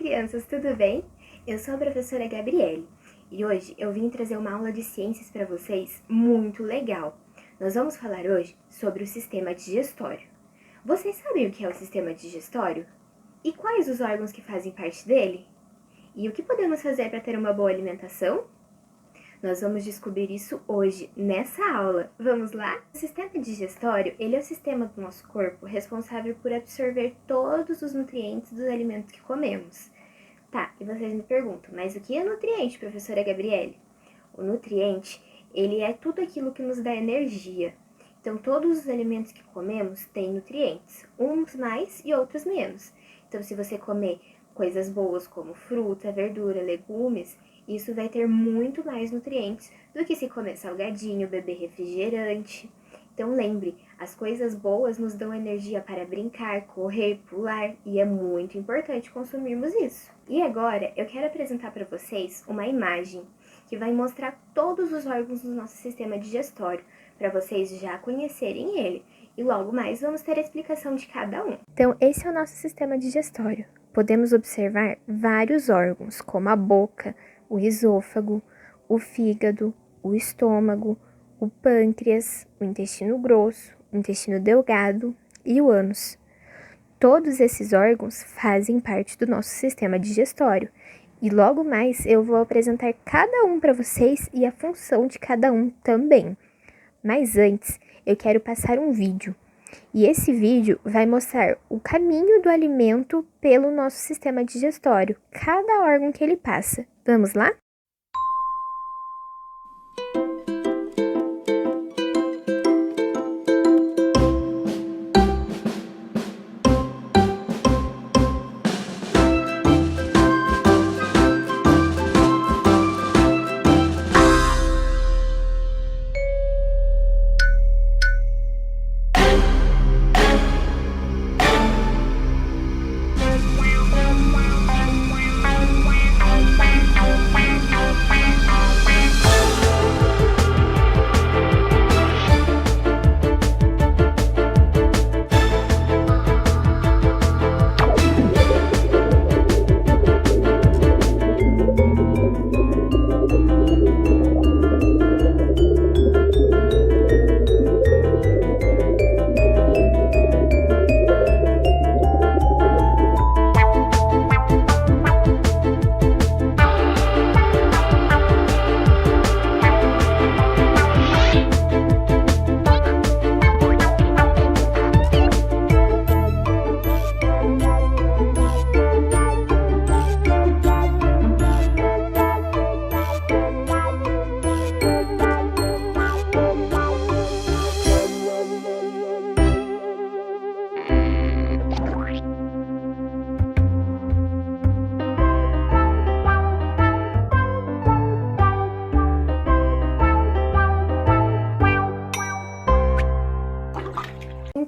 crianças, tudo bem? Eu sou a professora Gabriele e hoje eu vim trazer uma aula de ciências para vocês muito legal. Nós vamos falar hoje sobre o sistema digestório. Vocês sabem o que é o sistema digestório? E quais os órgãos que fazem parte dele? E o que podemos fazer para ter uma boa alimentação? Nós vamos descobrir isso hoje, nessa aula. Vamos lá? O sistema digestório, ele é o sistema do nosso corpo responsável por absorver todos os nutrientes dos alimentos que comemos. Tá, e vocês me perguntam, mas o que é nutriente, professora Gabriele? O nutriente, ele é tudo aquilo que nos dá energia. Então, todos os alimentos que comemos têm nutrientes, uns mais e outros menos. Então, se você comer coisas boas como fruta, verdura, legumes, isso vai ter muito mais nutrientes do que se comer salgadinho, beber refrigerante. Então lembre, as coisas boas nos dão energia para brincar, correr, pular e é muito importante consumirmos isso. E agora eu quero apresentar para vocês uma imagem que vai mostrar todos os órgãos do nosso sistema digestório, para vocês já conhecerem ele. E logo mais vamos ter a explicação de cada um. Então esse é o nosso sistema digestório. Podemos observar vários órgãos, como a boca, o esôfago, o fígado, o estômago, o pâncreas, o intestino grosso, o intestino delgado e o ânus. Todos esses órgãos fazem parte do nosso sistema digestório e logo mais eu vou apresentar cada um para vocês e a função de cada um também. Mas antes, eu quero passar um vídeo. E esse vídeo vai mostrar o caminho do alimento pelo nosso sistema digestório, cada órgão que ele passa. Vamos lá?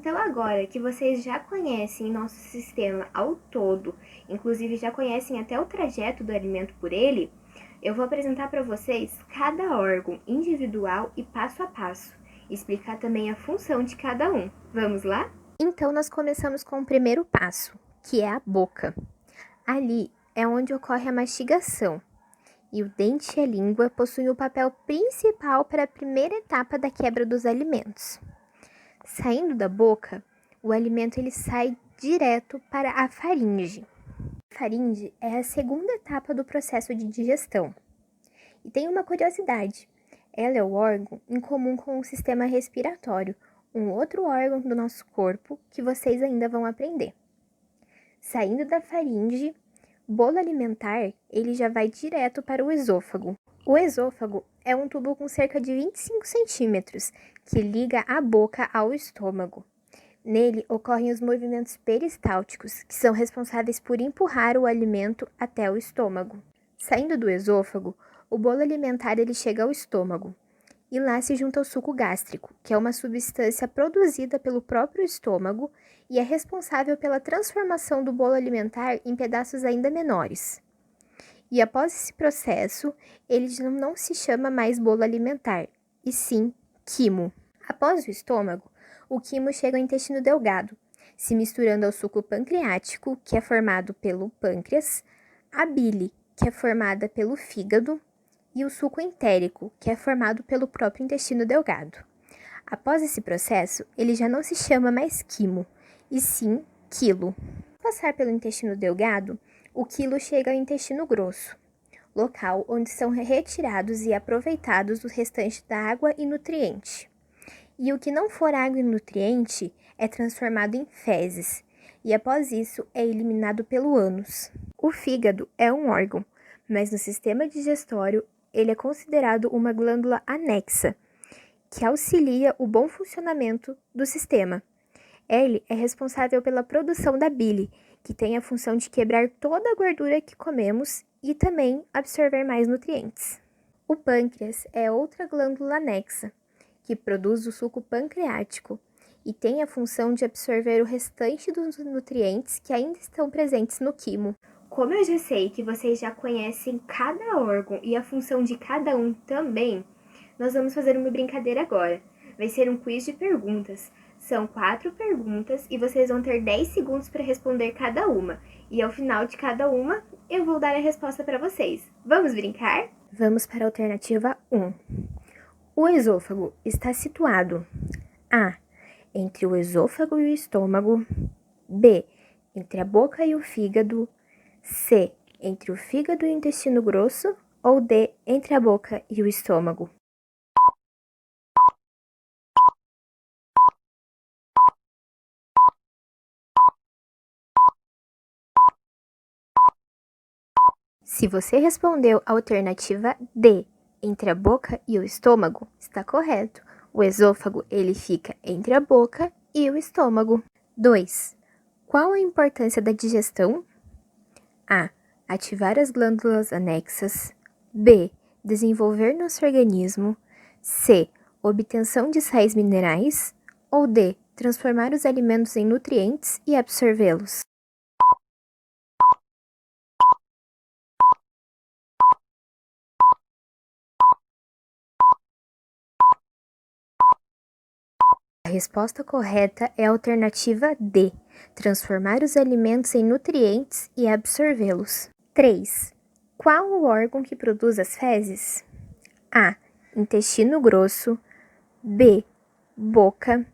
Então agora que vocês já conhecem nosso sistema ao todo, inclusive já conhecem até o trajeto do alimento por ele, eu vou apresentar para vocês cada órgão individual e passo a passo, explicar também a função de cada um. Vamos lá? Então nós começamos com o primeiro passo, que é a boca. Ali é onde ocorre a mastigação. E o dente e a língua possuem o papel principal para a primeira etapa da quebra dos alimentos. Saindo da boca, o alimento ele sai direto para a faringe. A faringe é a segunda etapa do processo de digestão. E tem uma curiosidade, ela é o órgão em comum com o sistema respiratório, um outro órgão do nosso corpo que vocês ainda vão aprender. Saindo da faringe, o bolo alimentar ele já vai direto para o esôfago. O esôfago é um tubo com cerca de 25 centímetros que liga a boca ao estômago. Nele ocorrem os movimentos peristálticos, que são responsáveis por empurrar o alimento até o estômago. Saindo do esôfago, o bolo alimentar ele chega ao estômago e lá se junta ao suco gástrico, que é uma substância produzida pelo próprio estômago e é responsável pela transformação do bolo alimentar em pedaços ainda menores. E após esse processo, ele não se chama mais bolo alimentar, e sim quimo. Após o estômago, o quimo chega ao intestino delgado, se misturando ao suco pancreático, que é formado pelo pâncreas, a bile, que é formada pelo fígado, e o suco entérico, que é formado pelo próprio intestino delgado. Após esse processo, ele já não se chama mais quimo, e sim quilo. Ao passar pelo intestino delgado, o quilo chega ao intestino grosso, local onde são retirados e aproveitados o restante da água e nutriente. E o que não for água e nutriente é transformado em fezes, e após isso é eliminado pelo ânus. O fígado é um órgão, mas no sistema digestório ele é considerado uma glândula anexa, que auxilia o bom funcionamento do sistema. Ele é responsável pela produção da bile, que tem a função de quebrar toda a gordura que comemos e também absorver mais nutrientes. O pâncreas é outra glândula anexa, que produz o suco pancreático e tem a função de absorver o restante dos nutrientes que ainda estão presentes no quimo. Como eu já sei que vocês já conhecem cada órgão e a função de cada um também, nós vamos fazer uma brincadeira agora. Vai ser um quiz de perguntas. São 4 perguntas e vocês vão ter 10 segundos para responder cada uma. E ao final de cada uma, eu vou dar a resposta para vocês. Vamos brincar? Vamos para a alternativa 1. O esôfago está situado: A. Entre o esôfago e o estômago. B. Entre a boca e o fígado. C. Entre o fígado e o intestino grosso. Ou D. Entre a boca e o estômago. Se você respondeu a alternativa D, entre a boca e o estômago, está correto. O esôfago, ele fica entre a boca e o estômago. 2. Qual a importância da digestão? A. Ativar as glândulas anexas. B. Desenvolver nosso organismo. C. Obtenção de sais minerais. Ou D. Transformar os alimentos em nutrientes e absorvê-los. A resposta correta é a alternativa D, transformar os alimentos em nutrientes e absorvê-los. 3. Qual o órgão que produz as fezes? A. Intestino grosso. B. Boca.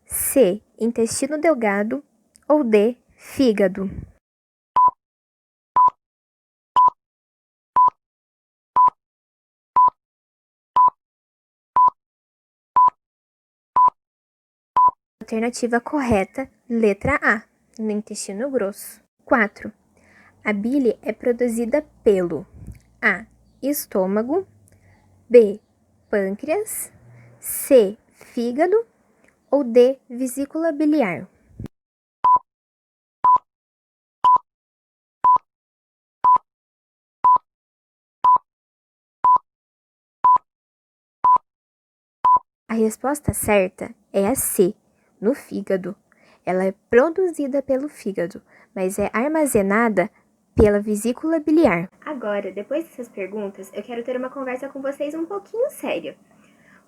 C. Intestino delgado. Ou D. Fígado. Alternativa correta, letra A, no intestino grosso. 4. A bile é produzida pelo A. Estômago. B. Pâncreas. C. Fígado. Ou D. Vesícula biliar. A resposta certa é a C, no fígado. Ela é produzida pelo fígado, mas é armazenada pela vesícula biliar. Agora, depois dessas perguntas, eu quero ter uma conversa com vocês um pouquinho séria.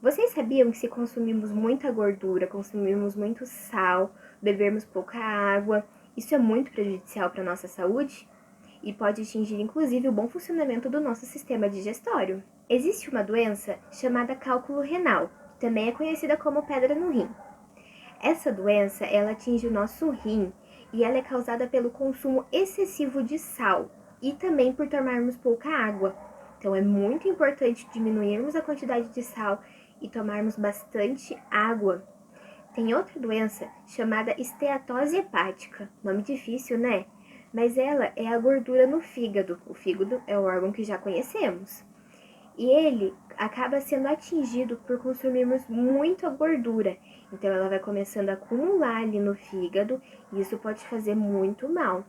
Vocês sabiam que se consumimos muita gordura, consumimos muito sal, bebermos pouca água, isso é muito prejudicial para a nossa saúde? E pode atingir inclusive o bom funcionamento do nosso sistema digestório. Existe uma doença chamada cálculo renal, que também é conhecida como pedra no rim. Essa doença, ela atinge o nosso rim e ela é causada pelo consumo excessivo de sal e também por tomarmos pouca água. Então é muito importante diminuirmos a quantidade de sal e tomarmos bastante água. Tem outra doença chamada esteatose hepática. Nome difícil, né? Mas ela é a gordura no fígado. O fígado é o órgão que já conhecemos. E ele acaba sendo atingido por consumirmos muita gordura. Então ela vai começando a acumular ali no fígado e isso pode fazer muito mal.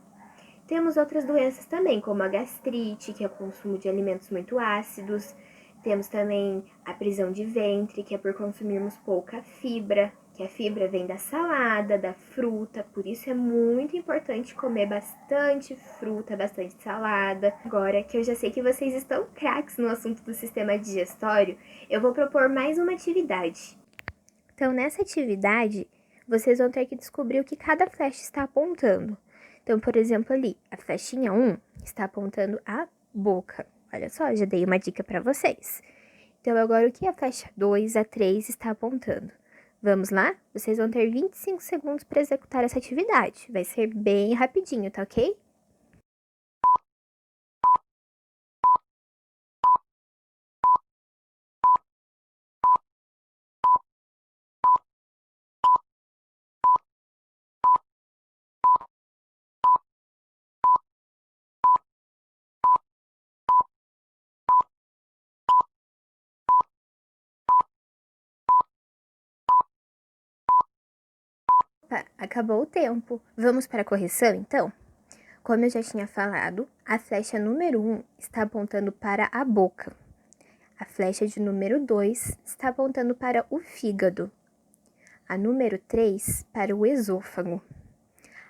Temos outras doenças também, como a gastrite, que é o consumo de alimentos muito ácidos. Temos também a prisão de ventre, que é por consumirmos pouca fibra, que a fibra vem da salada, da fruta, por isso é muito importante comer bastante fruta, bastante salada. Agora que eu já sei que vocês estão craques no assunto do sistema digestório, eu vou propor mais uma atividade. Então, nessa atividade, vocês vão ter que descobrir o que cada flecha está apontando. Então, por exemplo, ali, a flechinha 1 está apontando a boca. Olha só, já dei uma dica para vocês. Então, agora o que a flecha 2, a 3 está apontando? Vamos lá? Vocês vão ter 25 segundos para executar essa atividade. Vai ser bem rapidinho, tá ok? Opa, acabou o tempo. Vamos para a correção, então? Como eu já tinha falado, a flecha número 1 está apontando para a boca. A flecha de número 2 está apontando para o fígado. A número 3 para o esôfago.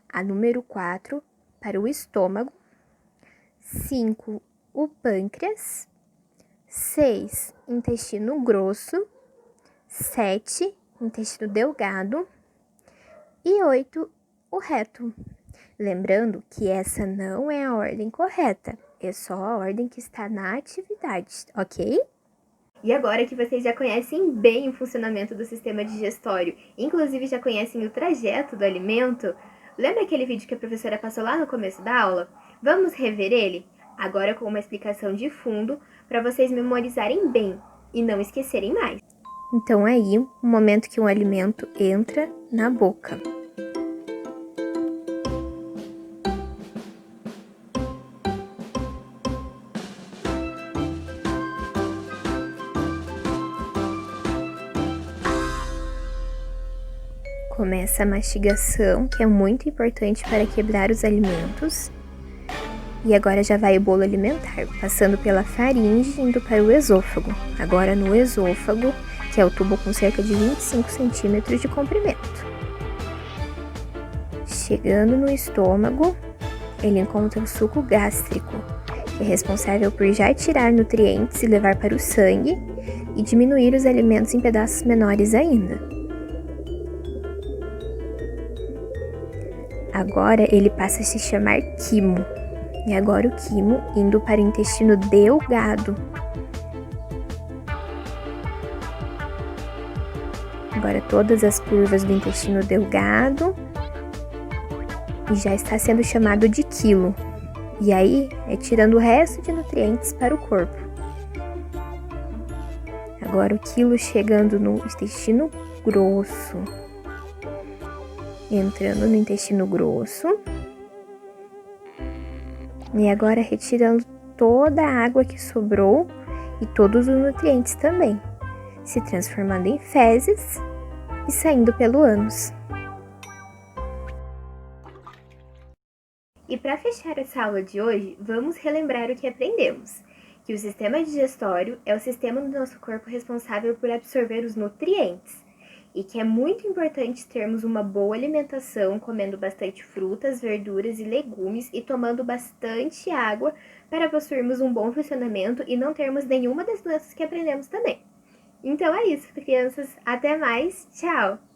A número 4 para o estômago. 5, o pâncreas. 6, intestino grosso. 7, intestino delgado. E 8, o reto. Lembrando que essa não é a ordem correta, é só a ordem que está na atividade, ok? E agora que vocês já conhecem bem o funcionamento do sistema digestório, inclusive já conhecem o trajeto do alimento, lembra aquele vídeo que a professora passou lá no começo da aula? Vamos rever ele? Agora com uma explicação de fundo para vocês memorizarem bem e não esquecerem mais. Então aí, o momento que um alimento entra na boca. Começa a mastigação, que é muito importante para quebrar os alimentos. E agora já vai o bolo alimentar, passando pela faringe, indo para o esôfago. Agora no esôfago, que é o tubo com cerca de 25 centímetros de comprimento. Chegando no estômago, ele encontra o suco gástrico, que é responsável por já tirar nutrientes e levar para o sangue e diminuir os alimentos em pedaços menores ainda. Agora ele passa a se chamar quimo. E agora o quimo indo para o intestino delgado. Agora todas as curvas do intestino delgado. E já está sendo chamado de quilo. E aí é tirando o resto de nutrientes para o corpo. Agora o quilo chegando no intestino grosso. Entrando no intestino grosso. E agora retirando toda a água que sobrou e todos os nutrientes também, se transformando em fezes e saindo pelo ânus. E para fechar essa aula de hoje, vamos relembrar o que aprendemos. Que o sistema digestório é o sistema do nosso corpo responsável por absorver os nutrientes. E que é muito importante termos uma boa alimentação, comendo bastante frutas, verduras e legumes e tomando bastante água para possuirmos um bom funcionamento e não termos nenhuma das doenças que aprendemos também. Então é isso, crianças. Até mais. Tchau!